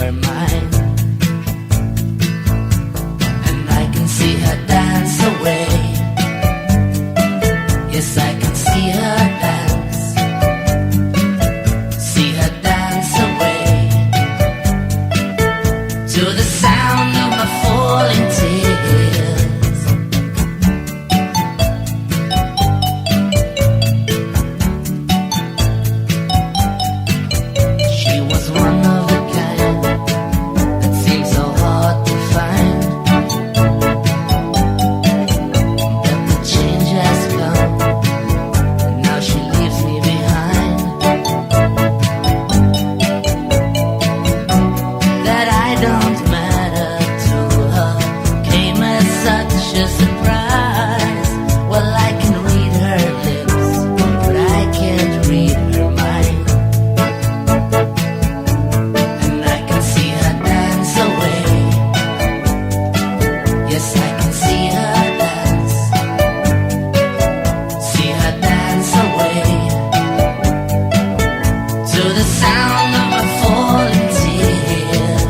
her mind. And I can see her dance away. Yes, I can see her dance. See her dance away to the sound of my falling tears. She was one of the kind that seems so hard to find. But the change has come, and now she leaves me behind. That I don't matter to her came as such a surprise. Well, I can read her lips, but I can't read her mind. And I can see her dance away. Yes, I can see her dance. See her dance away to the sound of my falling tears.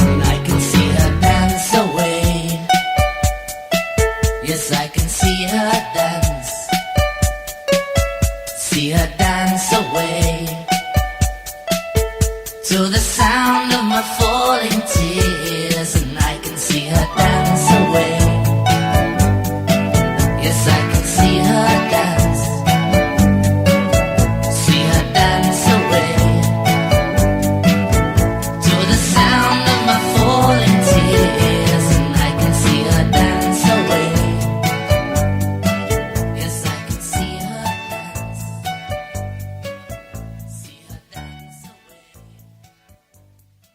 And I can see her dance away. Yes, I can see her dance. See her dance away to the sound of my falling tears.